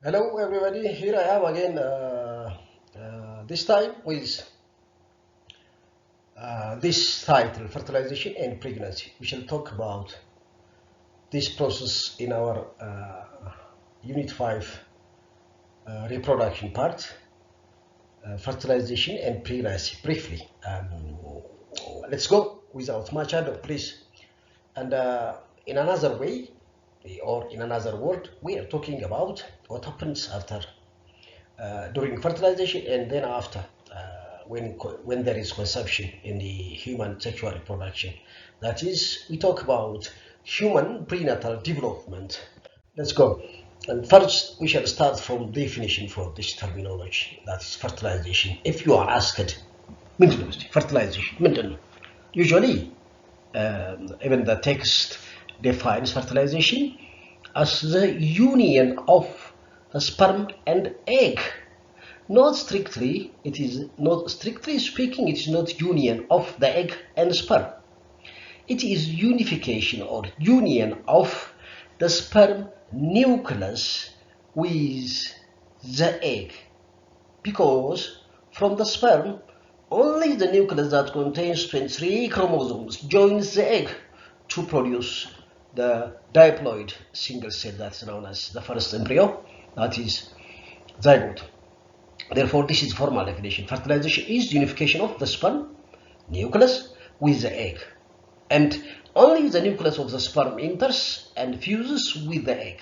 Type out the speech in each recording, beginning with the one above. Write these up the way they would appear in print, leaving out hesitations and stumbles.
Hello, everybody. Here I am again. This time with this title, Fertilization and Pregnancy. We shall talk about this process in our Unit 5 reproduction part, fertilization and pregnancy, briefly. Let's go without much ado, please. And in another way, or in another word, we are talking about what happens after during fertilization and then after when there is conception in the human sexual reproduction. That is, we talk about human prenatal development. Let's go. And first, we shall start from definition for this terminology. That is fertilization. If you are asked, fertilization, usually, even the text defines fertilization as the union of a sperm and egg. Not strictly speaking, it is not union of the egg and sperm. It is unification or union of the sperm nucleus with the egg, because from the sperm only the nucleus that contains 23 chromosomes joins the egg to produce the diploid single cell that's known as the first embryo, that is zygote. Therefore, this is formal definition. Fertilization is unification of the sperm nucleus with the egg, and only the nucleus of the sperm enters and fuses with the egg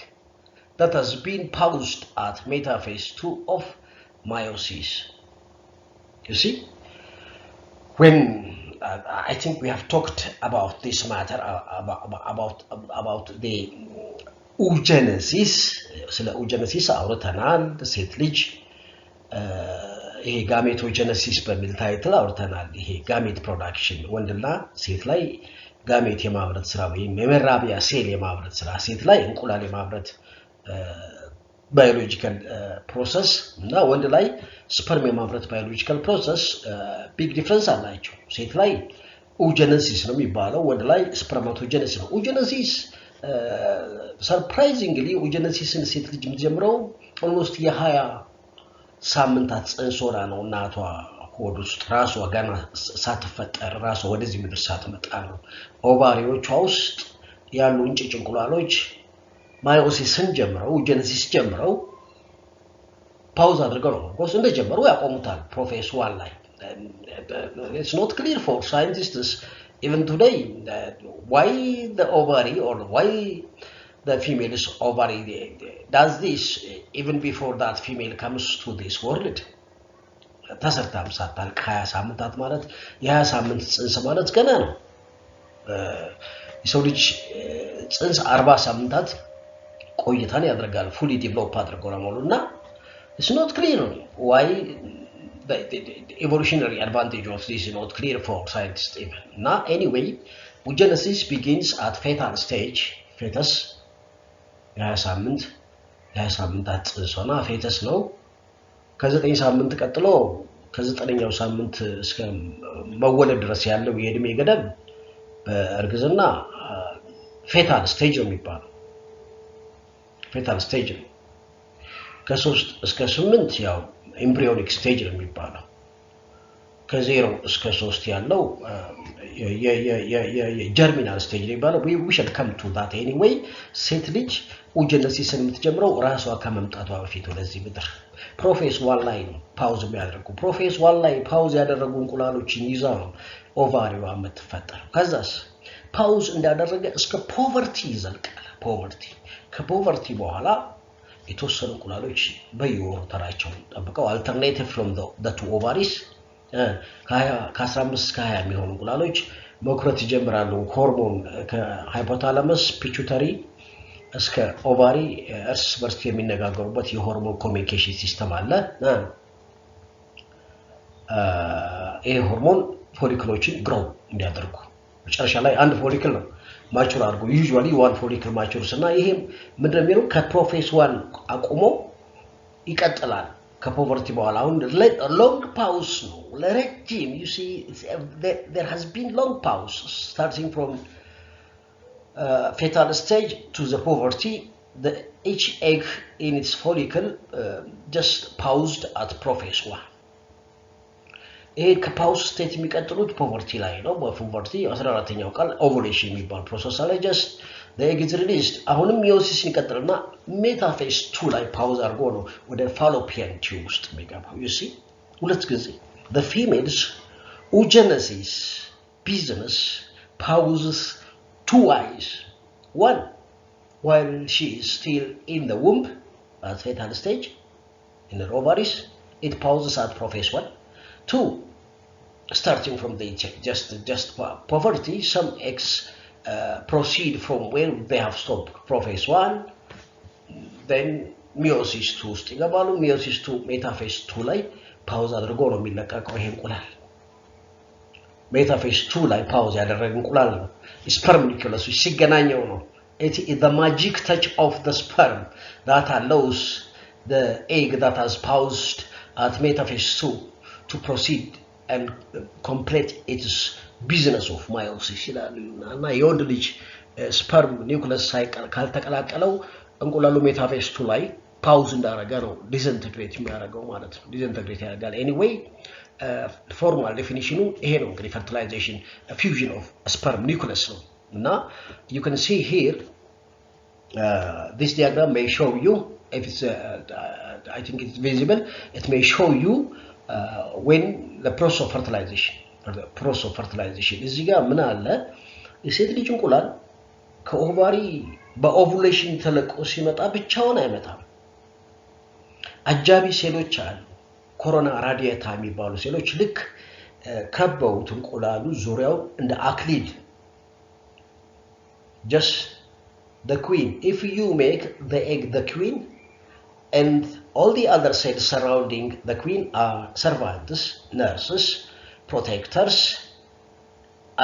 that has been paused at metaphase 2 of meiosis. You see, when I think we have talked about this matter about the oogenesis. ስለ oogenesis አውርተናል። ሴት ልጅ ይሄ ጋሜቶጀነሲስ በሚል ታይትል አውርተናል። ይሄ ጋሜት ፕሮዳክሽን ወንድና ሴት ላይ ጋሜት የማምረት ስራ ወይም የመራቢያ ሴል የማምረት ስራ፣ ሴት ላይ እንቁላል የማምረት biological process እና ወንድ ላይ ስፐርም የማምረት biological process big difference አላቸው። ሴት ላይ oogenesis ነው የሚባለው፣ ወንድ ላይ spermatogenesis ነው። oogenesis surprisingly oogenesisን ሴት ልጅ የምትጀምረው almost የ20 ሳምንታት ጽንስ ሆና ነው እናቷ ሆድ ውስጥ ራሷ ገና ሳትፈጠር ራሷ ወደዚህ ምድር ሳትመጣ ነው ኦቫሪዎቿ ውስጥ ያሉ እንጭጭ እንቁላሎች ማዮሲስን ጀምረው ጀነሲስ ጀምረው ፓውዝ አድርገው ነው ኮርስ እንደጀመሩ ያቆሙታል። ፕሮፌስ ዋን ላይ it's not clear for scientists even today why the ovary or why the female's ovary does this even before that female comes to this world. ተሰርታም ሳታልቅ 20 ሳምንታት ማለት የ20 ሳምንት ጽንስ ማለት ገና ነው። የሰው ልጅ ጽንስ 40 ሳምንታት ቆይታን ያደርጋል fully develop አድርገው ነው እና it's not clear why the evolutionary advantage of this is not clear for scientists even. Now anyway, oogenesis begins at fetal stage. fetus ያ ሳምንታት ጽንስና fetus ነው። ከ9 ሳምንት ቀጥሎ ከ9ኛው ሳምንት እስከ መወለድ ድረስ ያለው የእድሜ ገደብ በእርግዝና fetal stage ነው የሚባለው። fetal stage ነው። ከ3 እስከ 8 ያው embryonic stage ነው የሚባለው። ከ0 እስከ 3 ያለው germinal stage ነው የሚባለው። we should come to that anyway. ሴት ልጅ oogenesisን የምትጀምረው ራሷ ከመምጣቷ በፊት ወደዚህ ምድር ፕሮፌስ ዋን ላይ ነው ፓውዝ የሚያደርጉ። ፕሮፌስ ዋን ላይ ፓውዝ ያደረጉ እንቁላሎችን ይዛ ነው ኦቫሪዋ የምትፈጠረው። ከዛስ ፓውዝ እንዳደረገ እስከ ፖቨርቲ ይዘልቃል። ከፖቨርቲ በኋላ የተወሰኑ እንቁላሎች በየወሩ ተራቸውን ጠብቀው alternative from the two ovaries ከ15 እስከ 20 የሚሆኑ እንቁላሎች መኩረት ይጀምራሉ። ሆርሞን ከሃይፖታላመስ ፒቱተሪ እስከ ኦቫሪ እርስ በርስ የሚነጋገሩበት የሆርሞን ኮሚኒኬሽን ሲስተም አለ። ይሄ ሆርሞን ፎሊክሎችን ግሮው እንዲያደርጉ መጨረሻ ላይ አንድ ፎሊክል ነው ማቹር አድርጎ usually one follicle matures እና ይሄም ምንድነው ከፕሮፌስ ዋን አቆሞ ይቀጥላል። ከፖቨርቲ በኋላ አሁን long pause ነው ለረጅም you see there has been long pause starting from fetal stage to the poverty each egg in its follicle just paused at prophase 1. ይሄ ከፓውዝ ስቴት የሚቀጥሉት ፖቨርቲ ላይ ነው በፖቨርቲ 14ኛው ቃል ኦቭዩሌሽን የሚባል ፕሮሰስ አለ just the egg is released አሁንም ሚዮሲስ ይቀጥልና ሜታፌዝ 2 ላይ ፓውዝ አድርጎ ነው ወደ fallopian tube ውስጥ የሚገባው you see ሁለት ጊዜ the females oogenesis business pauses twice one while she is still in the womb at fetal stage in the ovaries it pauses at prophase 1 2 starting from the just poverty some eggs proceed from where they have stopped prophase 1 then meiosis 2 ውስጥ ይገባሉ meiosis 2 ሜታፌዝ 2 ላይ ፓውዝ አድርጎ ነው የሚለቀቀው ይሄ እንቁላል ሜታፌዝ 2 ላይ ፓውዝ ያደረገ እንቁላል ነው ስፐርም ኒኩለስ ሲገናኘው ነው it is the magic touch of the sperm that allows the egg that has paused at metaphase 2 to proceed and complete its business of meiosis እና የወንድ ልጅ ስፐርም ኒኩለስ ሳይቀር ካልተቀላቀለው እንቁላሉ ሜታፌዝ 2 ላይ ፓውዝ እንዳረጋ ነው ዲስኢንተግሬት የሚያደርገው ማለት ነው ዲስኢንተግሬት ያደርጋል anyway formal definition ይሄ ነው እንግዲህ fertilization a fusion of sperm nucleus ነው Now you can see here this diagram may show you if it's I think it's visible it may show you when the process of fertilization እዚህ ጋር ምን አለ የሴት ልጅ እንቁላል ከኦቫሪ በኦቭዩሌሽን ተለቆ ሲመጣ ብቻውን አይመጣም አጃቢ ሴሎች አሉ ኮሮና ራዲየታ የሚባሉ ሴሎች ልክ ከበውት እንቁላሉ ዙሪያው እንደ አክሊል just the queen if you make the egg the queen and all the other cells surrounding the queen are servants nurses protectors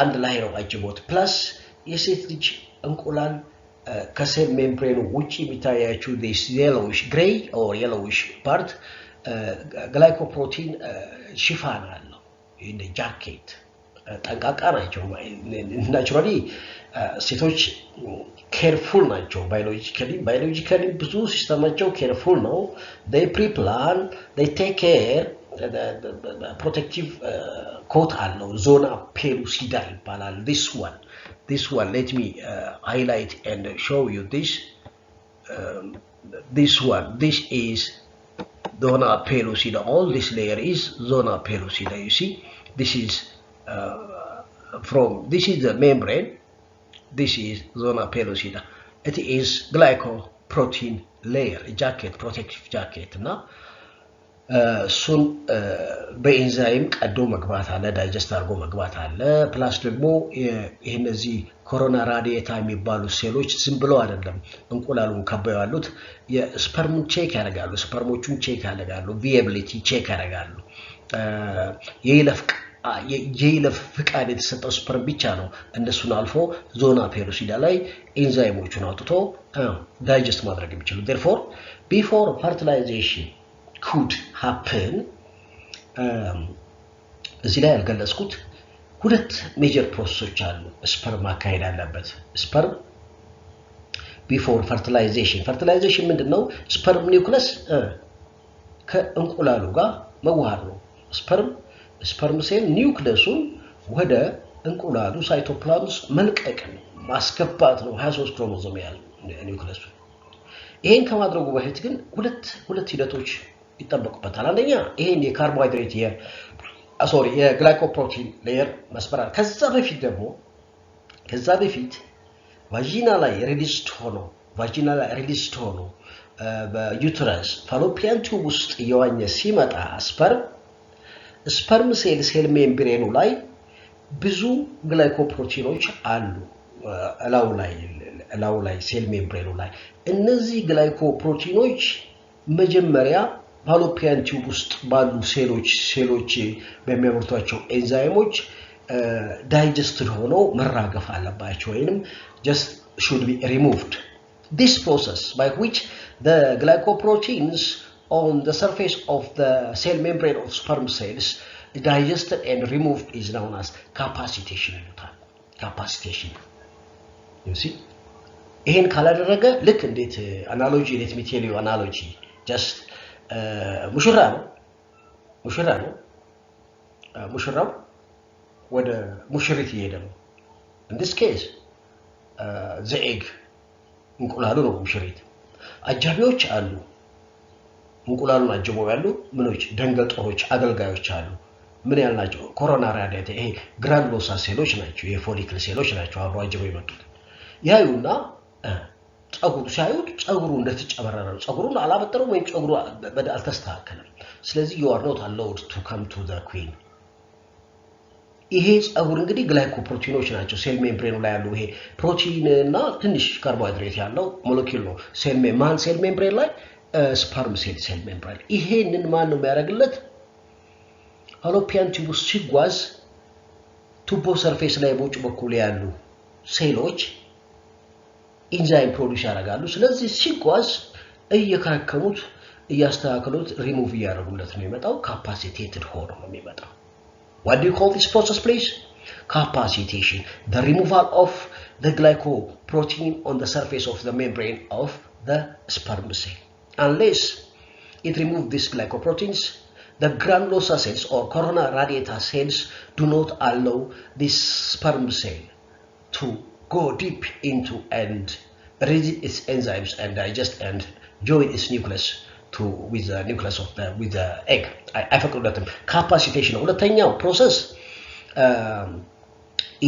and ላይ ነው አጅቦት plus የሴት ልጅ እንቁላል ከሴል ሜምብሬኑ ውጪ የሚታያችሁ this yellowish gray or yellowish part glycoprotein ሽፋን አለው in the jacket ጠንቃቃ ናቸው ናቹራሊ ሴቶች ኬርፉል ናቸው ባዮሎጂካሊ ብዙ ሲስተማቸው ኬርፉል ነው they pre-plan they take care the protective coat አለው ዞና ፔሉሲዳ ይባላል this one let me highlight and show you this one this is zona pellucida all this layer is zona pellucida you see this is this is the membrane this is zona pellucida it is glycoprotein layer jacket protective jacket now ሱን በኢንዛይም ቀዶ መግባት አለ ዳይጀስት አድርጎ መግባት አለ ፕላስ ደግሞ ይሄነዚህ ኮሮና ራዲየታ የሚባሉ ሴሎች ዝም ብለው አይደለም እንቁላሉን ከበው ያሉት የስፐርሙን ቼክ ያደርጋሉ ስፐርሞቹን ቼክ ያደርጋሉ ቪኤቢሊቲ ቼክ ያደርጋሉ የይለፍ ፍቃድ የተሰጠው ስፐርም ብቻ ነው እንደሱን አልፎ ዞና ፔሉሲዳ ላይ ኢንዛይሞቹን አውጥቶ ዳይጀስት ማድረግ የሚችሉ therefore before fertilization could happen እዚህ ላይ ያልገለጽኩት ሁለት ሜጀር ፕሮሰሶች አሉ ስፐርም ማካሄድ አለበት ስፐርም before fertilization ምንድነው ስፐርም ኒውክለስ ከእንቁላሉ ጋር መዋሃድ ነው ስፐርም ሴል ኒውክለሱን ወደ እንቁላሉ ሳይቶፕላዝም መልቀቅ ማስገባት ነው 23 ክሮሞዞም ያለው ኒውክለሱ ይሄን ከማድረጉ በፊት ግን ሁለት ሂደቶች ይጠበቁበታል አንደኛ ይሄን የካርቦሃይድሬት የግላይኮፕሮቲን ሌየር መስመራል ከዛ በፊት ቫጂና ላይ ሪሊዝድ ሆኖ በዩትረስ ፋሎፒያን ቲዩብ ውስጥ እየዋኘ ሲመጣ ስፐርም ሴል ሜምብሬኑ ላይ ብዙ ግላይኮፕሮቲኖች አሉ እላው ላይ ሴል ሜምብሬኑ ላይ እነዚህ ግላይኮፕሮቲኖች መጀመሪያ ፋሎፒያን ቲዩብ ውስጥ ባሉ ሴሎች በሚያመርቷቸው ኤንዛይሞች digested ሆነው መራገፍ አለባቸው ወይንም just should be removed this process by which the glycoproteins on the surface of the cell membrane of sperm cells digested and removed is known as capacitation you see ይሄን ካላደረገ ልክ እንዴት አናሎጂ let me tell you analogy just ሙሽራ ነው ሙሽራው ወደ ሙሽሪት እየሄደ ነው in this case the egg እንቁላሉ ነው ሙሽሪት አጃቢዎች አሉ እንቁላሉን አጅበው ያሉ ምኖች ደንገጦሮች አገልጋዮች አሉ ምን ያልናቸው ኮሮና ራዲያት ይሄ ግራኑሎሳ ሴሎች ናቸው የፎሊክል ሴሎች ናቸው አብሮ አጅበው ይመጡት ያዩና ጸጉሩ ሲያዩት ጸጉሩ እንደተጨበረረ ነው ጸጉሩን አላበጠረው ወይም ጸጉሩ አልተስተካከለም ስለዚህ you are not allowed to come to the queen ይሄ ጸጉር እንግዲህ ግላይኮፕሮቲኖች ናቸው ሴል ሜምብሬኑ ላይ ያሉ ይሄ ፕሮቲን እና ትንሽ ካርቦሃይድሬት ያለው ሞለኪውል ነው ሴል ሜምብሬን ላይ ስፐርም ሴል ሜምብሬን ይሄንን ማን ነው የሚያደርግለት ፋሎፒያን ቲዩብ ሲጓዝ ቱቦ ሰርፌስ ላይ ቦጭ በኩል ያሉ ሴሎች ኢንዛይም ፕሮዲዩስ ያደርጋሉ ስለዚህ ሲጓዝ እየከረከሙት እያስተካከሉት ሪሙቭ ያደርጉለት ነው የሚመጣው ካፓሲቴትድ ሆኖ ነው የሚመጣው What do you call this process please? Capacitation, the removal of the glycoprotein on the surface of the membrane of the sperm cell. Unless it removes these glycoproteins, the granulosa cells or corona radiata cells do not allow this sperm cell to go deep into and release its enzymes and digest and join its nucleus with the nucleus of with the egg. I forgot that capacitation. ሁለተኛው process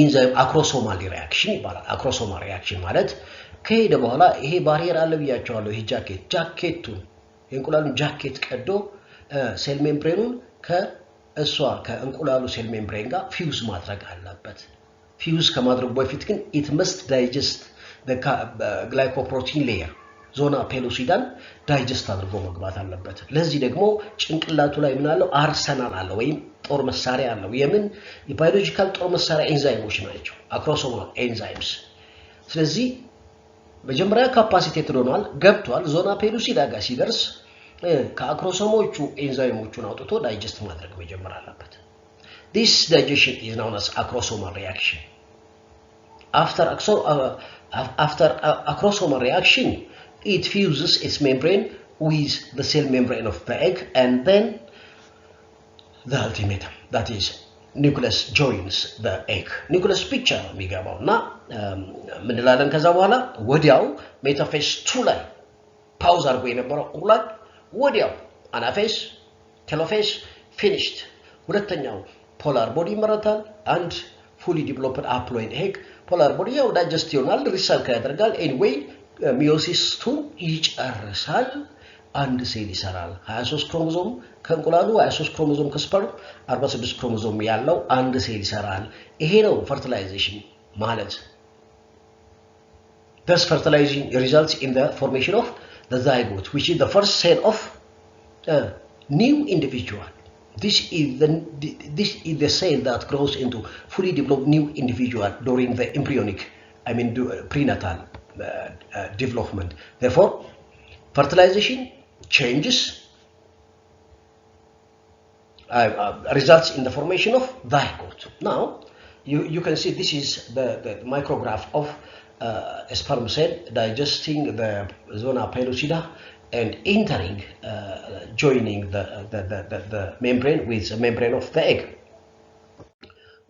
enzyme acrosomal reaction ይባላል acrosomal reaction ማለት ከሄደ በኋላ ይሄ ባሪየር አለ ብያቸዋለሁ ይሄ ጃኬቱን የእንቁላሉን ጃኬት ቀዶ ሴል ሜምብሬኑን ከእንቁላሉ ሴል ሜምብሬን ጋር ፊውዝ ማድረግ አለበት ፊውዝ ከማድረጉ በፊት ግን it must digest the glycoprotein layer ዞና ፔሎሲዳን ዳይጀስት አድርጎ መግባት አለበት ለዚህ ደግሞ ጭንቅላቱ ላይ ምን አለው አርሰናል አለ ወይም ጦር መሳሪያ አለው የምን የባዮሎጂካል ጦር መሳሪያ ኤንዛይሞች ናቸው አክሮሶማል ኤንዛይምስ ስለዚህ መጀመሪያ ካፓሲቴትድ ሆኗል ገብቷል ዞና ፔሎሲዳ ጋር ሲደርስ ከአክሮሶሞቹ ኤንዛይሞቹን አውጥቶ ዳይጀስት ማድረግ መጀመር አለበት this digestion is known as acrosomal reaction after acrosomal reaction it fuses its membrane with the cell membrane of the egg and then the ultimate that is nucleus joins the egg nucleus picture የሚገባውና ምን እንላለን ከዛ በኋላ ወዲያው ሜታፌዝ 2 ላይ ፓውዝ አድርጎ የነበረው እንቁላል ወዲያው አናፌዝ ቴሎፌዝ finished ሁለተኛው ፖላር ቦዲ ይመረታል and fully developed haploid egg ፖላር ቦዲ ያው ዳይጀስት ይሆናል ሪሳይክል ያደርጋል anyway ሚዮሲስ 2 ይጨርሳል አንድ ሴል ይሰራል 23 ክሮሞዞም ከእንቁላሉ 23 ክሮሞዞም ከስፐርም 46 ክሮሞዞም ያለው አንድ ሴል ይሰራል ይሄ ነው ፈርቲላይዜሽን ማለት thus fertilizing results in the formation of the zygote which is the first cell of a new individual this is the cell that grows into fully developed new individual during the embryonic prenatal development therefore fertilization changes results in the formation of zygote now you can see this is the micrograph of a sperm cell digesting the zona pellucida and entering joining the membrane with the membrane of the egg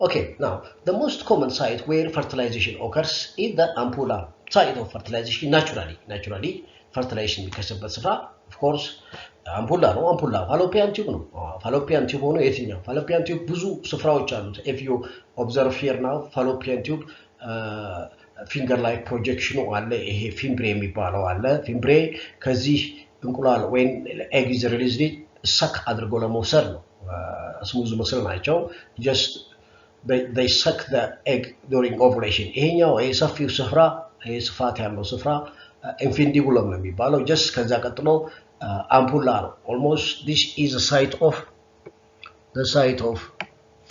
okay now the most common site where fertilization occurs is the ampulla site of fertilization naturally fertilization የሚከሰበት ስፍራ of course ampulla ነው ampulla fallopian tube ነው fallopian tube ሆኖ የትኛው fallopian tube ብዙ ስፍራዎች አሉት if you observe here now fallopian tube finger like projection አለ ይሄ ፊምብሬ የሚባለው አለ ፊምብሬ ከዚህ እንቁላል when egg is released suck አድርጎ ለመውሰድ ነው ስሙዝ መስል ናቸው just they suck the egg during ovulation ይሄኛው የሰፊው ስፍራ የስፋት ያለው ስፍራ infundibulum ነው የሚባለው just ከዛ ቀጥሎ ampulla ነው almost this is the site of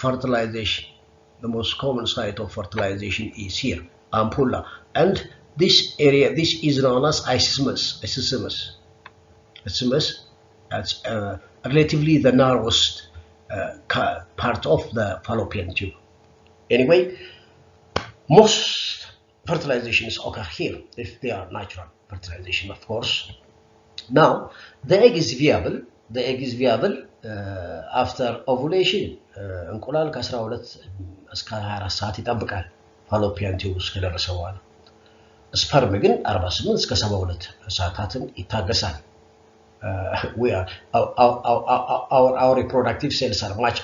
fertilization the most common site of fertilization is here ampulla and this area this is known as isthmus that's relatively the narrowest part of the fallopian tube anyway most fertilizations occur here if they are natural fertilization, of course. Now, the egg is viable. The egg is viable after ovulation. እንቁላል ከ12 እስከ 24 ሰዓት ይጠብቃል ፋሎፒያን ቲዩብ ውስጥ ከደረሰ በኋላ። ስፐርም ግን 48 እስከ 72 ሰዓታትን ይታገሳል። We are our reproductive cells are much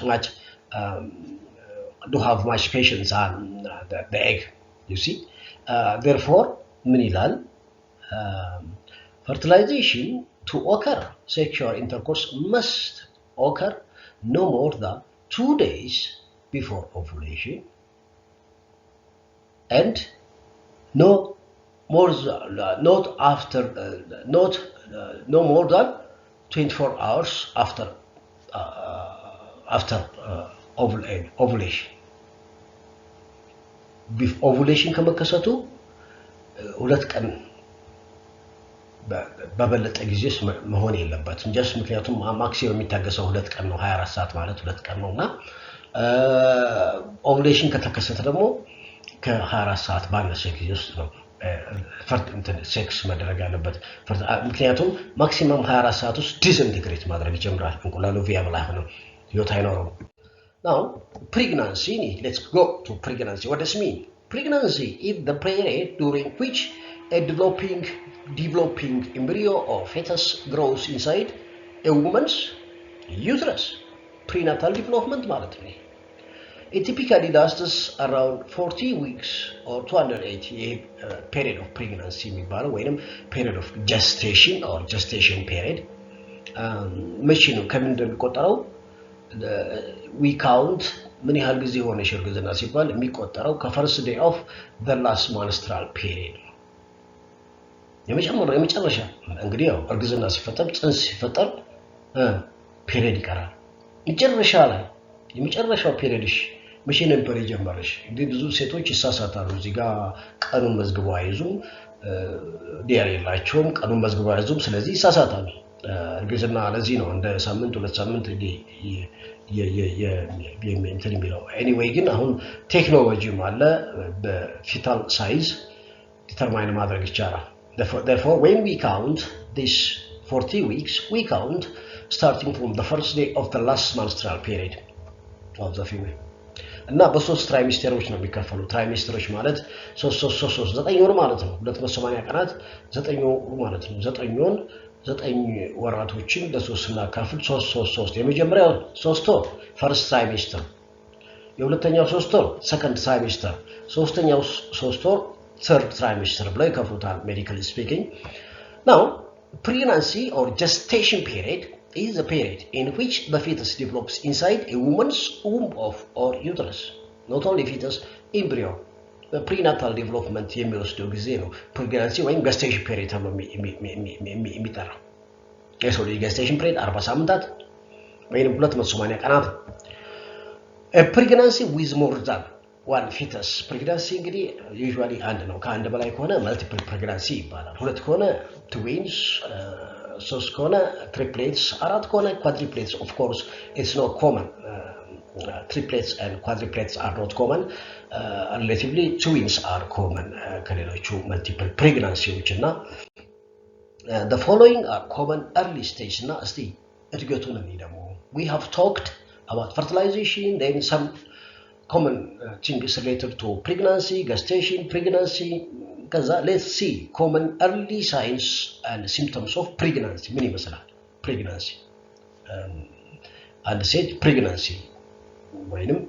do have much patience on the egg, you see. Therefore, ምን ይላል? Fertilization to occur, sexual intercourse must occur no more than 2 days before ovulation and no more than 24 hours after ovulation. Ovulation ከመከሰቱ 2 ቀን በበለጠ ጊዜስ መሆን የለበትም። just ምክንያቱም ማክሲመም የሚታገሰው 2 ቀን ነው። 24 ሰዓት ማለት 2 ቀን ነውና ovulation ከተከሰተ ደግሞ ከ24 ሰዓት ባነሰ ጊዜ ውስጥ ነው ሴክስ መደረግ ያለበት። ምክንያቱም ማክሲመም 24 ሰዓት ውስጥ ዲስኢንቴግሬት ማድረግ ይጀምራል። እንቁላሉ ቪያብል አይሆንም፣ ህይወት አይኖርም። Now, pregnancy, let's go to pregnancy. What does it mean? Pregnancy is the period during which a developing embryo or fetus grows inside a woman's uterus. Prenatal development ማለት ነው። It typically lasts around 40 weeks or 280 period of pregnancy የሚባለው ወይንም period of gestation or gestation period. መቼ ነው ከምን እንደሚቆጠረው we count ምን ያህል ጊዜ ሆነሽ እርግዝና ሲባል የሚቆጠረው ከፈርስት ዴይ ኦፍ the last menstrual period። የመጨረሻ እንግዲህ ያው እርግዝና ሲፈጠር ጽንስ ሲፈጠር ፔሪድ ይቀራል። የመጨረሻው ፔሪድሽ መቼ ነበር የጀመረሽ? እንግዲህ ብዙ ሴቶች ይሳሳታሉ። እዚህ ጋር ቀኑን መዝግበው አይዙም፣ ዲያሪ የላቸውም፣ ቀኑን መዝግበው አይዙም። ስለዚህ ይሳሳታሉ። እርግዝና ለዚህ ነው እንደ ሳምንት 2 ሳምንት እንትን የሚለው። ኤኒዌይ ግን አሁን ቴክኖሎጂም አለ በፊታል ሳይዝ ዲተርማይን ማድረግ ይቻላል። Therefore, when we count this 40 weeks, we count starting from the first day of the last menstrual period of the female. እና በ3 ትራይሚስተሮች ነው የሚከፈሉ። ትራይሚስተሮች ማለት 3 9 ወር ማለት ነው። 280 ቀናት 9 ወር ማለት ነው። 9 ወራቶችን ለ3 ስናካፍል 3 የመጀመሪያው 3 ወር ፈርስት ትራይሚስተር፣ የሁለተኛው 3 ወር ሰከንድ ትራይሚስተር፣ ሶስተኛው 3 ወር third trimester ብለው ይከፍሉታል medically speaking. Now, pregnancy or gestation period is a period in which the fetus develops inside a woman's womb or uterus. Not only fetus, embryo. The prenatal development የሚወስደው ጊዜ ነው pregnancy ወይም gestation period ተብሎ የሚጠራው። የሰው ልጅ gestation period 40 ሳምንታት ወይም 280 ቀናት። A pregnancy with more than one fetus. Pregnancy እንግዲህ usually አንድ ነው። ከአንድ በላይ ከሆነ multiple pregnancy ይባላል። 2 ከሆነ twins፣ 3 ከሆነ triplets፣ 4 ከሆነ quadruplets. Of course, it's not common. Triplets and quadruplets are not common. Relatively twins are common ከሌሎቹ multiple pregnancyዎች እና the following are common early stage እና እስቲ እድገቱን ደግሞ we have talked about fertilization, then some common things related to pregnancy, gestation, pregnancy. Let's see common early signs and symptoms of pregnancy. ምን ይመስላል pregnancy? አንድ ሴት pregnancy ወይንም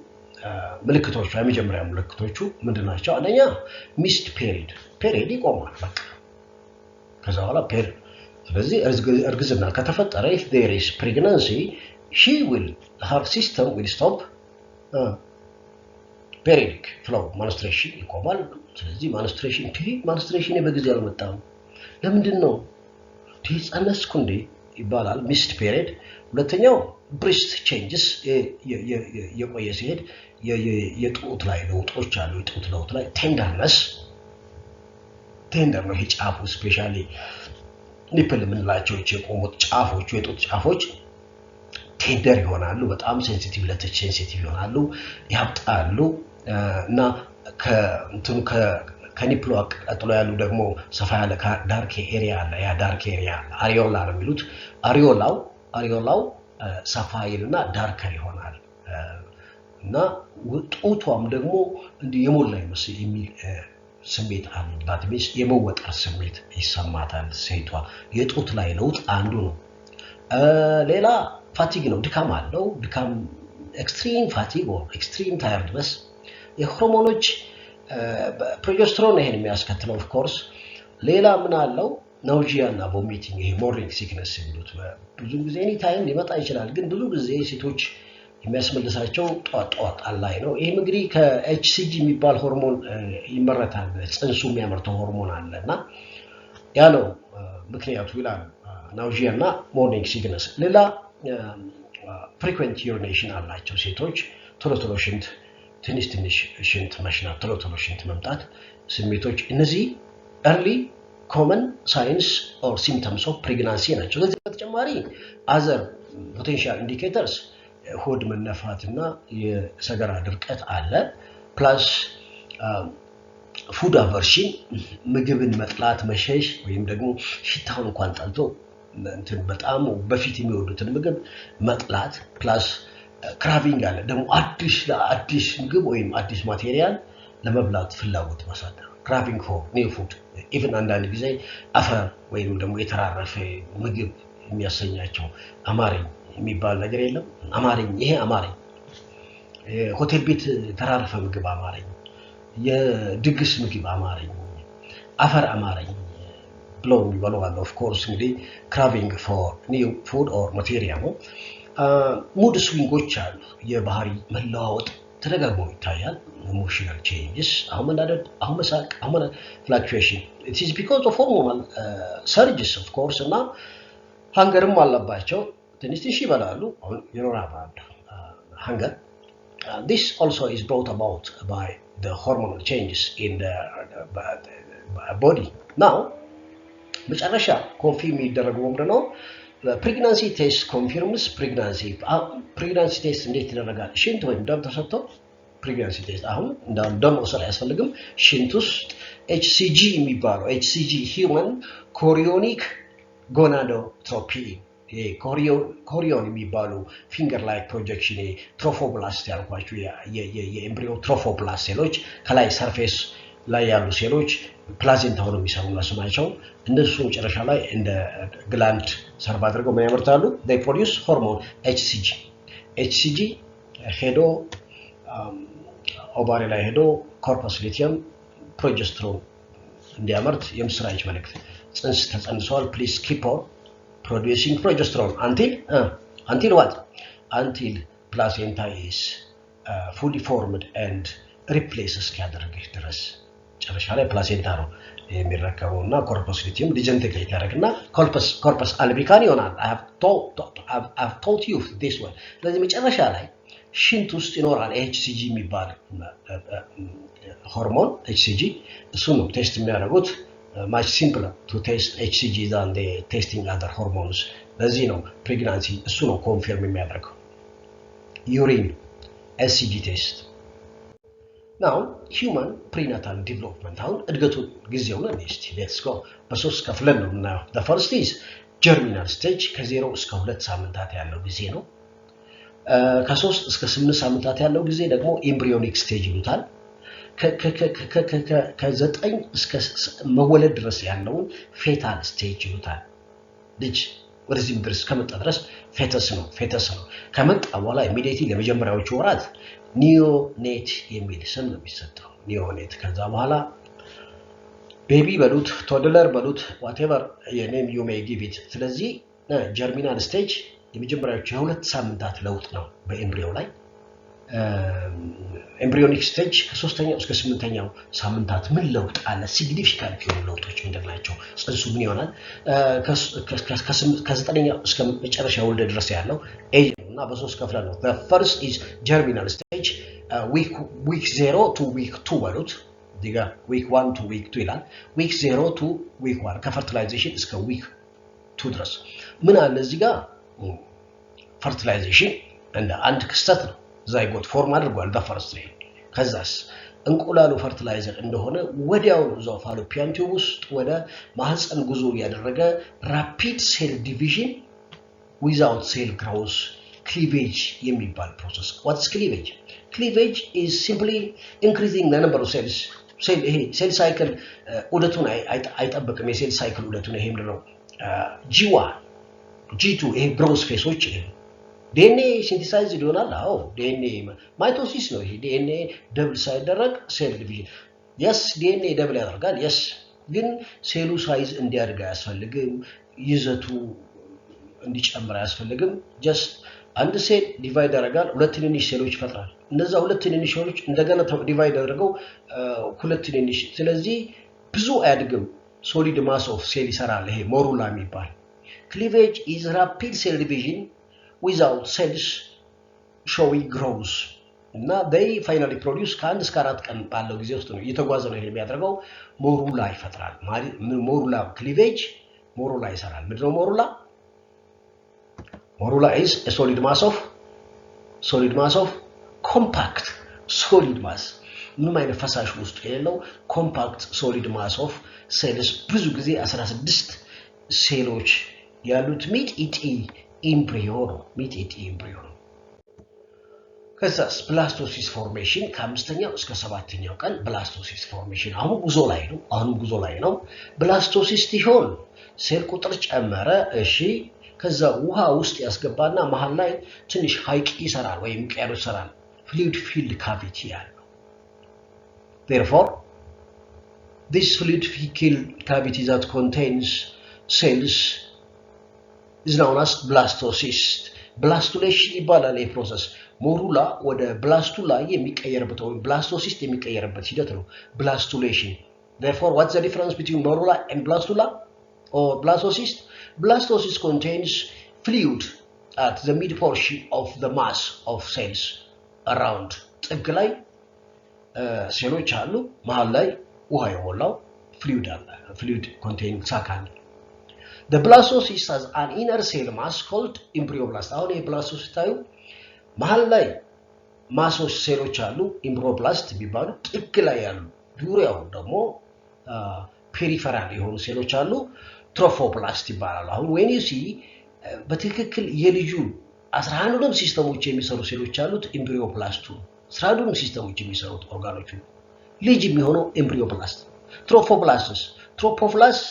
ምልክቶቹ የመጀመሪያ ምልክቶቹ ምንድናቸው? አንደኛ missed period ይቆማል በቃ ከዛ በኋላ period። ስለዚህ እርግዝና ከተፈጠረ if there is pregnancy, her system will stop periodic flow, menstruation ይቆማል። ስለዚህ menstruation በጊዜ አልመጣም ለምንድን ነው ጸነስኩ እንዴ ይባላል missed period። ሁለተኛው breast changes የቆየ ሲሄድ የጡት ላይ ለውጦች አሉ። የጡት ለውጥ ላይ tenderness ነው። ይሄ ጫፉ ስፔሻሊ ኒፕል የምንላቸው የቆሙት ጫፎቹ የጡት ጫፎች ቴንደር ይሆናሉ። በጣም ሴንሲቲቭ ለተች ሴንሲቲቭ ይሆናሉ፣ ያብጣሉ እና ከኒፕሉ ቀጥሎ ያሉ ደግሞ ሰፋ ያለ ዳርክ ኤሪያ አለ ያ ዳርክ ኤሪያ አሪዮላ ነው የሚሉት አሪዮላው ሰፋ ይልና ዳርከር ይሆናል እና ጡቷም ደግሞ እንዲህ የሞላ ይመስል የሚል ስሜት አለባት ሚስ የመወጠር ስሜት ይሰማታል ሴቷ የጡት ላይ ለውጥ አንዱ ነው ሌላ ፋቲግ ነው ድካም አለው ድካም extreme fatigue or extreme tiredness የሆርሞኖች ፕሮጀስትሮን ይሄን የሚያስከትለው of course ሌላ ምን አለው ናውጂያ እና ቮሚቲንግ ይሄ ሞርኒንግ ሲክነስ የሚሉት ብዙ ጊዜ ኤኒ ታይም ሊመጣ ይችላል ግን ብዙ ጊዜ ሴቶች የሚያስመልሳቸው ጧጧት ላይ ነው ይሄም እንግዲህ ከኤችሲጂ የሚባል ሆርሞን ይመረታል ጽንሱ የሚያመርተው ሆርሞን አለና ያ ነው ምክንያቱ ይላል ናውጂያ እና ሞርኒንግ ሲክነስ ሌላ frequent urination አላቸው ሴቶች ቶሎ ሽንት ትንሽ ሽንት መሽናት ቶሎ ሽንት መምጣት ስሜቶች እነዚህ early common signs or symptoms of pregnancy ናቸው ስለዚህ በተጨማሪ other potential indicators ሆድ መነፋትና የሰገራ ድርቀት አለ plus food aversion ምግብን መጥላት መሸሽ ወይም ደግሞ ሽታውን እንኳን ጠልቶ እንትን በጣም በፊት የሚወዱትን ምግብ መጥላት ፕላስ ክራቪንግ አለ ደግሞ አዲስ ምግብ ወይም አዲስ ማቴሪያል ለመብላት ፍላጎት ማሳደር ክራቪንግ ፎር ኒው ፉድ ኢቭን አንዳንድ ጊዜ አፈር ወይም ደግሞ የተራረፈ ምግብ የሚያሰኛቸው አማረኝ የሚባል ነገር የለም ይሄ አማረኝ ሆቴል ቤት ተራረፈ ምግብ አማረኝ የድግስ ምግብ አማረኝ አፈር አማረኝ blow የሚባለው አለ of course እንግዲህ craving for new food or material mood swingoች አሉ የባህሪ መለዋወጥ ተደጋግሞ ይታያል emotional changes አሁን መሳቅ አሁን fluctuation it is because of hormonal surges of course እና hungerም አለባቸው ትንሽ ይበላሉ አሁን ይኖራሉ hunger this also is brought about by the hormonal changes in the body now መጨረሻ ኮንፊርም ይደረገው ምንድነው pregnancy test confirms pregnancy test እንዴት ይደረጋል ሽንት ወይም ደም ተሰጥቶ pregnancy test አሁን ደም ወሰድ ያስፈልግም ሽንት ውስጥ HCG የሚባለው HCG human chorionic gonadotropin ኮሪዮን የሚባለው ፊንገር ላይክ ፕሮጀክሽን ትሮፎብላስት ያልኳችሁ የኤምብሪዮ ትሮፎብላስት ሴሎች ከላይ ሰርፌስ ላይ ያሉ ሴሎች ፕላዜንታ ሆነው የሚሰሩ ናቸው እነሱ መጨረሻ ላይ እንደ ግላንድ ሰርቭ አድርገው ምን ያመርታሉ they produce hormone HCG ሄዶ ኦቫሪ ላይ ሄዶ ኮርፐስ ሉቲየም ፕሮጀስትሮን እንዲያመርት የምስራች መልእክት ጽንስ ተጸንሷል please keep on producing progesterone until what until placenta is fully formed and replaces እስኪያደርግ ድረስ ጨረሻ ላይ ፕላሴንታ ነው የሚረከበውና ኮርፐስ ሉቲየም ዲጀንቲኬት ያደርግና ኮርፐስ አልቢካን ይሆናል I've taught you this one ስለዚህ መጨረሻ ላይ ሽንት ውስጥ ይኖራል HCG የሚባል ሆርሞን HCG እሱ ነው ቴስት የሚያደርጉት much simpler to test HCG than the testing other hormones ለዚህ ነው ፕሬግናንሲ እሱ ነው ኮንፊርም የሚያደርገው urine HCG test now human prenatal development አሁን እድገቱ ጊዜው ነው let's go በሶስት ከፍለን ነው እና the first is germinal stage ከ0 እስከ 2 ሳምንታት ያለው ጊዜ ነው ከ3 እስከ 8 ሳምንታት ያለው ጊዜ ደግሞ embryonic stage ይሉታል ከ9 እስከ መወለድ ድረስ ያለውን fetal stage ይሉታል ልጅ ወደዚህ ድረስ ከመጣ ድረስ fetus ነው ከመጣ በኋላ immediately ለመጀመሪያዎቹ ወራት ኒዮኔት የሚል ስም ነው የሚሰጠው ኒዮኔት ከዛ በኋላ ቤቢ በሉት ቶድለር በሉት whatever your name you may give it ስለዚህ germinal stage የመጀመሪያዎቹ የ2 ሳምንታት ለውጥ ነው በኤምብሪዮ ላይ embryonic stage ከ3ኛው እስከ 8ኛው ሳምንታት ምን ለውጥ አለ significant የሆኑ ለውጦች ምንድናቸው ጽንሱ ምን ይሆናል ከ9ኛው እስከ መጨረሻ ወልደ ድረስ ያለው ኤጅ እና በሶስት ከፍለ ነው the first is germinal stage week 0 to week 2 በሉት ዲጋ week 1 to week 2 ይላል week 0 to week 1 ከፈርቲላይዜሽን እስከ week 2 ድረስ ምን አለ እዚህ ጋር ፈርቲላይዜሽን እንደ አንድ ክስተት ነው ዛይጎት ፎርም አድርጓል the first day ከዛስ እንቁላሉ ፈርቲላይዘር እንደሆነ ወዲያው እዛው ፋሎፒያን ቲዩብ ውስጥ ወደ ማህፀን ጉዞ ያደረገ ራፒድ ሴል ዲቪዥን without cell growth cleavage የሚባል ፕሮሰስ what's cleavage cleavage is simply increasing the number of cells ሴል ሳይክል ዑደቱን አይጠብቅም የሴል ሳይክል ዑደቱን ይሄ ምንድነው G1 G2 ይሄ ግሮዝ ፌሶች ዲኤንኤ ሲንተሳይዝ ይሆናል አዎ ዲኤንኤ ማይቶሲስ ነው ይሄ ዲኤንኤ ደብል ሳይደረግ ሴል ዲቪዥን yes ዲኤንኤ ደብል ያደርጋል yes ግን ሴሉ ሳይዝ እንዲያድግ አያስፈልግም ይዘቱ እንዲጨምር አያስፈልግም just አንድ ሴል ዲቫይድ ያደርጋል ሁለት ትንንሽ ሴሎች ይፈጥራል እነዛ ሁለት ትንንሽ ሴሎች እንደገና ዲቫይድ አድርገው ሁለት ትንንሽ ስለዚህ ብዙ አያድግም solid mass of cell ይሰራል ይሄ ሞሩላ የሚባል cleavage is rapid cell division without cells showing growth እና they finally produce ከአንድ እስከ 4 ቀን ባለው ጊዜ ውስጥ ነው እየተጓዘ ነው ይሄ የሚያደርገው ሞሩላ ይፈጥራል ሞሩላ cleavage ሞሩላ ይሰራል ምንድነው ሞሩላ Morula is a solid mass of compact solid mass ምንም አይነት ፈሳሽ ውስጥ የሌለው compact solid mass of cells ብዙ ጊዜ 16 ሴሎች ያሉት ሚጢጢ ኤምብሪዮ ነው ከዛስ ብላስቶሲስ ፎርሜሽን ከአምስተኛው እስከ ሰባተኛው ቀን ብላስቶሲስ ፎርሜሽን አሁን ጉዞ ላይ ነው ብላስቶሲስ ሲሆን ሴል ቁጥር ጨመረ እሺ ከዛ ውሃ ውስጥ ያስገባና መሃል ላይ ትንሽ ሀይቅ ይሰራል ወይም ውቅያኖስ ይሰራል fluid filled cavity ያለው therefore this fluid filled cavity that contains cells is known as blastocyst blastulation ይባላል ይሄ ፕሮሰስ ሞሩላ ወደ ብላስቱላ የሚቀየርበት ወይ blastocyst የሚቀየርበት ሂደት ነው blastulation therefore what's the difference between morula and blastula or blastocyst Blastocyst contains fluid at the mid portion of the mass of cells around ጥግ ላይ ሴሎች አሉ መሃል ላይ ውሃ የሞላው fluid containing sac አለ The blastocyst has an inner cell mass called embryoblast አሁን የብላስቶሲስት ታዩ መሃል ላይ ማሶች ሴሎች አሉ embryoblast ቢባሉ ጥግ ላይ ያሉ ዙሪያው ደግሞ ፔሪፈራል የሆኑ ሴሎች አሉ ትሮፎብላስት ይባላል አሁን when you see በትክክል የልጁ 11ዱም ሲስተሞች የሚሰሩ ሴሎች አሉት ኤምብሪዮፕላስቱ 11ዱም ሲስተሞች የሚሰሩት ኦርጋኖቹ ልጅ የሚሆነው ኤምብሪዮፕላስት ትሮፎብላስት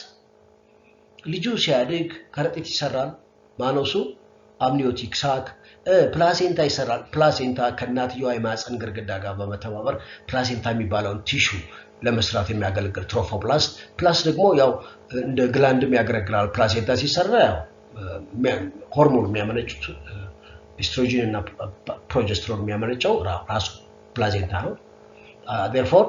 ልጁ ሲያድግ ከረጢት ይሰራል ማኖሱ አምኒዮቲክ ሳክ ፕላሴንታ ይሰራል ፕላሴንታ ከናትየው የማህፀን ግርግዳ ጋር በመተባበር ፕላሴንታ የሚባለውን ቲሹ ለመስራት የሚያገለግል ትሮፎብላስት ፕላስ ደግሞ ያው እንደ ግላንድም ያገለግላል ፕላሴንታ ሲሰራ ያው ሆርሞን የሚያመነጩት ኤስትሮጂን እና ፕሮጀስትሮን የሚያመነጨው ራሱ ፕላሴንታ ነው therefore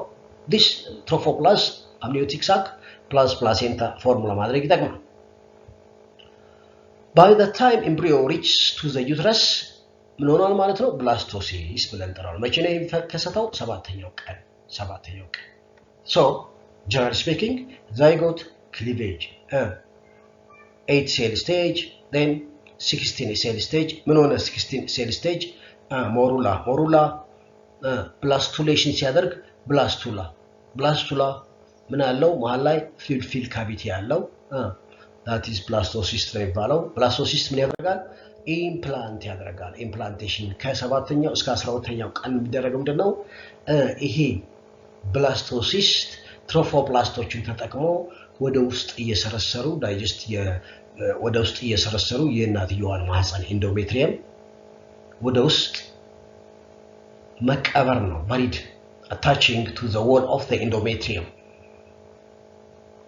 this trophoblast amniotic sac plus placenta ፎርሙላ ማድረግ ይጠቅማል by the time embryo reaches to the uterus ምን ሆኗል ማለት ነው ብላስቶሲስ ብለን ጠራው መቼ ነው የሚከሰተው ሰባተኛው ቀን So, generally speaking, zygote cleavage, 8 cell stage, then 16 cell stage, ምን ሆነ 16 cell stage, morula, blastulation ሲያደርግ blastula ምን አለው መሃል ላይ fluid filled cavity ያለው that is blastocyst ነው የሚባለው blastocyst ምን ያደርጋል ኢምፕላንት ያደርጋል ኢምፕላንቴሽን ከ7ኛው እስከ 12ኛው ቀን የሚደረገው ምንድነው ይሄ ብላስቶሲስት ትሮፎብላስቶችን ተጠቅሞ ወደ ውስጥ እየሰረሰሩ ዳይጀስት ወደ ውስጥ እየሰረሰሩ የእናትየዋን ማህፀን ኢንዶሜትሪየም ወደ ውስጥ መቀበር ነው buried attaching to the wall of the endometrium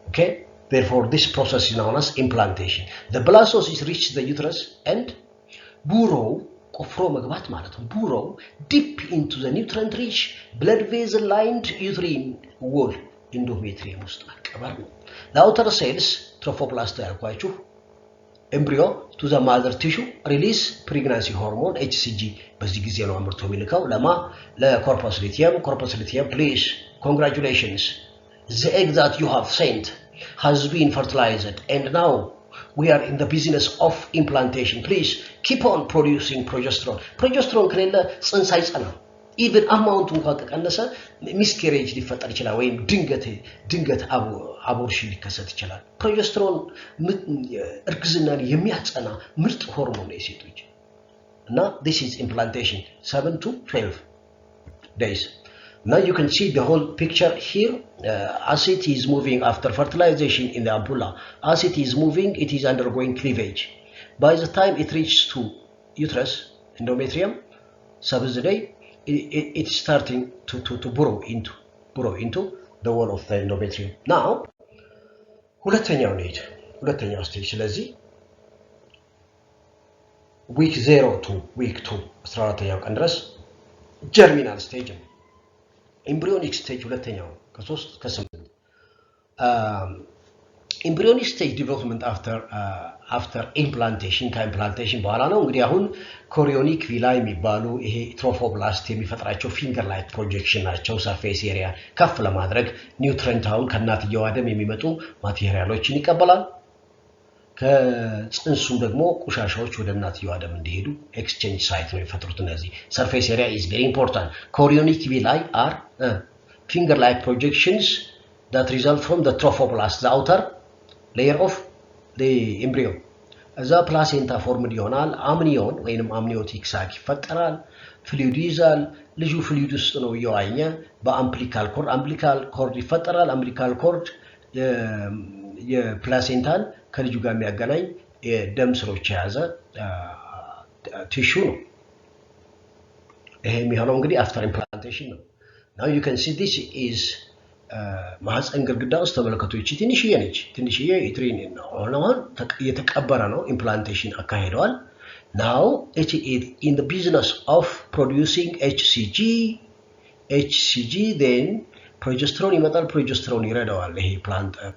okay therefore this process is known as implantation the blastocyst reaches the uterus and burrow ቆፍሮ መግባት ማለት ነው burrow deep into the nutrient rich blood vessel lined uterine wall endometrium ውስጥ መቀበር ነው the outer cells trophoblast ያልኳችሁ embryo to the mother tissue release pregnancy hormone HCG በዚህ ጊዜ ነው አምርቶ የሚልከው ለcorpus luteum please congratulations the egg that you have sent has been fertilized and now we are in the business of implantation please keep on producing progesterone ከሌለ ጽንስ አይጸናም even amount እንኳን ከቀነሰ ሚስኬሬጅ ሊፈጠር ይችላል ወይም ድንገት አቦርሽን ሊከሰት ይችላል ፕሮጀስትሮን እርግዝናን የሚያጸና ምርጥ ሆርሞን ነው የሴቶች እና this is implantation 7 to 12 days. Now you can see the whole picture here. As it is moving after fertilization in the ampulla, as it is moving, it is undergoing cleavage. By the time it reaches to uterus, endometrium, 7th day, it's starting to burrow into the wall of the endometrium. Now, ሁለተኛው stage ስለዚህ week 0 to week 2 14ኛው ቀን ድረስ germinal stage ነው embryonic stage ሁለተኛው ከ3 ከ8 embryonic stage development after implantation ከኢምፕላንቴሽን በኋላ ነው እንግዲህ አሁን ኮሪዮኒክ ቪላ የሚባሉ ይሄ ትሮፎብላስት የሚፈጥራቸው ፊንገር ላይክ ፕሮጀክሽን ናቸው ሰርፌስ ኤሪያ ከፍ ለማድረግ ኒውትሪየንት አሁን ከእናትየው ደም የሚመጡ ማቴሪያሎችን ይቀበላል ከጽንሱም ደግሞ ቁሻሻዎች ወደ እናትየው ደም እንዲሄዱ ኤክስቼንጅ ሳይት ነው የሚፈጥሩት እነዚህ ሰርፌስ ኤሪያ is very important ኮሪዮኒክ ቪላe are finger like projections that result from the trophoblast the outer layer of the embryo as a placenta formed ይሆናል አምኒዮን ወይንም አምኒዮቲክ ሳክ ይፈጠራል ፍሉይድ ይዛል ልጁ ፍሉይድ ውስጥ ነው እየዋኘ በአምብሊካል ኮርድ ይፈጠራል አምብሊካል ኮርድ የፕላሴንታን ከልጁ ጋር የሚያገናኝ የደም ስሮች የያዘ ቲሹ ነው ይሄ የሚሆነው እንግዲህ after implantation ነው now you can see this is ማህፀን ግድግዳ ውስጥ ተመልከቱ እቺ ትንሽዬ ኢትሪን ነው አሁን የተቀበረ ነው ኢምፕላንቴሽን አካሄደዋል now it is in the business of producing HCG then progesterone ይመጣል progesterone ይረዳዋል ይሄ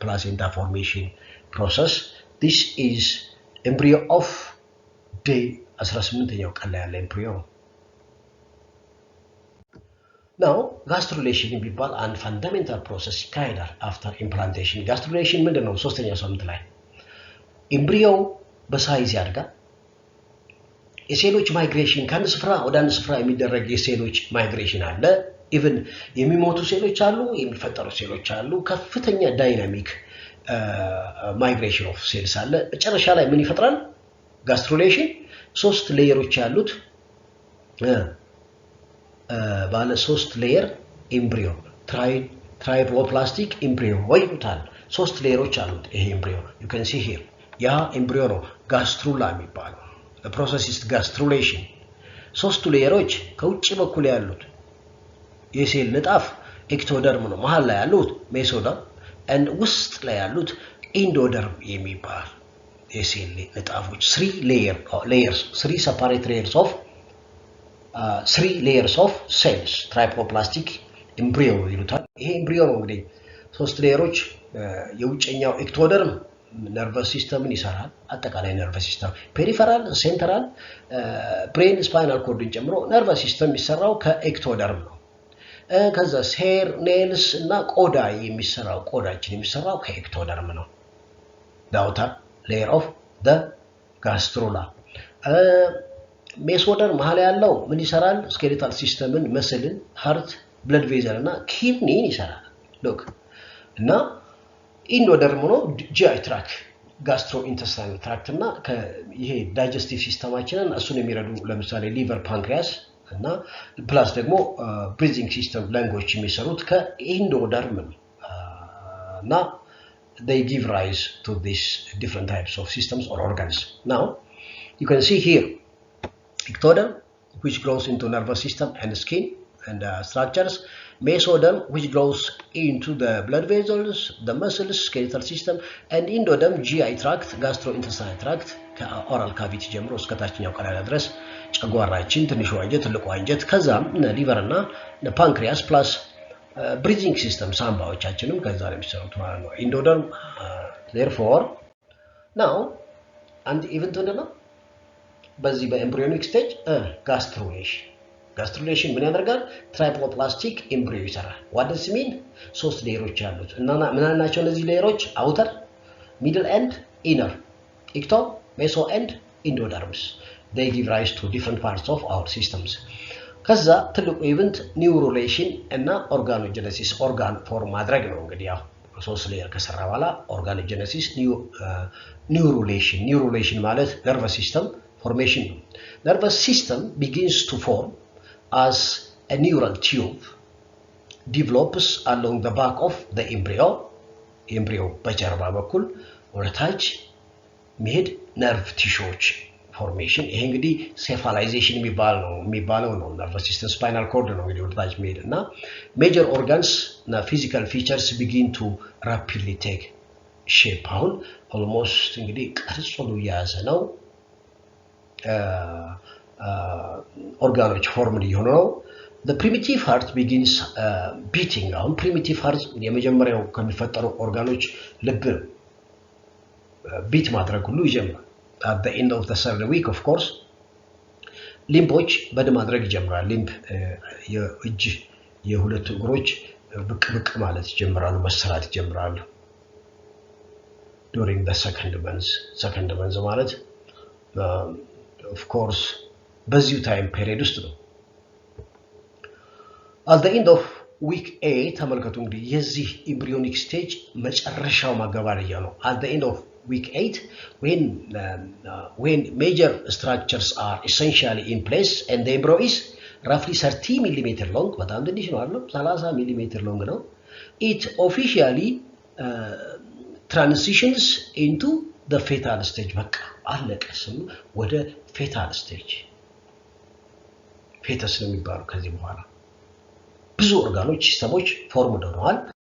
placenta formation process this is embryo of day 18ኛው ቀን ላይ ያለ embryo now gastrulation የሚባል አንድ fundamental process ይካሄዳል after implantation gastrulation ምንድነው ሶስተኛው ሳምንት ላይ embryo በሳይዝ ያድጋል የሴሎች ማይግሬሽን ከአንድ ስፍራ ወደ አንድ ስፍራ የሚደረግ የሴሎች ማይግሬሽን አለ even የሚሞቱ ሴሎች አሉ የሚፈጠሩ ሴሎች አሉ ከፍተኛ ዳይናሚክ ማይግሬሽን ኦፍ ሴልስ አለ መጨረሻ ላይ ምን ይፈጥራል ጋስትሩሌሽን 3 ሌየሮች ያሉት ባለ 3 ሌየር ኤምብሪዮ ትራይፕሎፕላስቲክ ኤምብሪዮ ወይታል 3 ሌየሮች አሉት ይሄ ኤምብሪዮ you can see here ያ ኤምብሪዮ ነው ጋስትሩላ የሚባለው the process is gastrulation 3 ሌየሮች ከውጭ በኩል ያሉት የሴል ንጣፍ ኤክቶደርም ነው መሃል ላይ ያሉት ሜሶደርም and ውስጥ ላይ ያሉት ኢንዶደርም የሚባል የሴል ንጣፎች 3 separate layers of cells triploplastic embryo ይሉታል ይሄ ኤምብሪዮ ነው እንግዲህ 3 ሌየሮች የውጭኛው ኤክቶደርም ነርቨስ ሲስተምን ይሰራል አጠቃላይ ነርቨስ ሲስተም ፔሪፈራል ሴንትራል ብሬን ስፓይናል ኮርድን ጨምሮ ነርቨስ ሲስተም የሚሰራው ከኤክቶደርም ነው ከዛ ሄር ኔልስ እና ቆዳ ቆዳችን የሚሰራው ከኤክቶደርም ነው the outer layer of the gastrula ሜሶደርም መሃል ያለው ምን ይሰራል ስኬሌታል ሲስተምን መስልን ሃርት ብለድ ቬዘል እና ኪድኒን ይሰራል look እና ኢንዶደርም ነው ጂአይ ትራክት ጋስትሮኢንተስታይናል ትራክት እና ይሄ ዳይጀስቲቭ ሲስተማችንን እሱን የሚረዱ ለምሳሌ ሊቨር ፓንክሪያስ እና ፕላስ ደግሞ ብሪዚንግ ሲስተም ላንጎች የሚሰሩት ከኢንዶደርም እና they give rise to these different types of systems or organs now you can see here ectoderm which grows into nervous system and skin and structures mesoderm which grows into the blood vessels the muscles skeletal system and endoderm GI tract gastrointestinal tract ከኦራል ካቪቲ ጀምሮ እስከ ታችኛው ቀዳዳ ድረስ ጨጓራችን ትንሹ አንጀት ትልቁ አንጀት ከዛም ሊቨር እና ፓንክሪያስ ፕላስ ብሪዚንግ ሲስተም ሳምባዎቻችንም ከዛ ላይ የሚሰሩት ማለት ነው ኢንዶደርም therefore now and even to know በዚህ በኤምብሪዮኒክ ስቴጅ ጋስትሩሌሽን ምን ያደርጋል ትራይፕሎፕላስቲክ ኤምብሪዮ ይሰራል what does it mean 3 ሌየሮች አሉት እና ምን ናቸው እነዚህ ሌየሮች outer middle and inner ecto meso and endoderms they give rise to different parts of our systems ከዛ ትልቁ ኢቨንት ኒውሮሌሽን እና ኦርጋኖጀነሲስ ኦርጋን ፎርም ማድረግ ነው እንግዲህ ያው ሶስት ሌየር ከሰራ በኋላ ኦርጋኖጀነሲስ ኒውሮሌሽን ማለት ነርቨስ ሲስተም formation. Nervous system begins to form as a neural tube develops along the back of the embryo በጀርባ በኩል ወደ ታች መሄድ ነርቭ ቲሹዎች ፎርሜሽን ይሄ እንግዲህ ሴፋላይዜሽን የሚባለው ነው ነርቨስ ሲስተም ስፓይናል ኮርድ ነው እንግዲህ ወደ ታች መሄድ እና ሜጀር ኦርጋንስ እና ፊዚካል ፊቸርስ begin to rapidly take shape አሁን ኦልሞስት እንግዲህ ቅርጹን እየያዘ ነው organoች ፎርምድ እየሆኑ ነው the primitive heart begins beating አሁን primitive heart የመጀመሪያው ከሚፈጠሩ ኦርጋኖች ልብ ቢት ማድረግ ሁሉ ይጀምራል at the end of the third week of course ሊምቦች በድ ማድረግ ይጀምራል ሊምብ የእጅ የሁለት እግሮች ብቅ ማለት ይጀምራሉ መስራት ይጀምራሉ during the second month ማለት of course በዚሁ ታይም ፔሪድ ውስጥ ነው at the end of week 8 ተመልከቱ እንግዲህ የዚህ embryonic stage መጨረሻው ማገባደያ ነው at the end of week 8 when major structures are essentially in place and the embryo is roughly 30 mm long በጣም ትንሽ ነው አይደል 30 mm long ነው it officially transitions into the fetal stage በቃ አለቀ ስሙ ወደ fetal stage fetus ነው የሚባለው ከዚህ በኋላ ብዙ ኦርጋኖች ሲስተሞች ፎርም ሆነዋል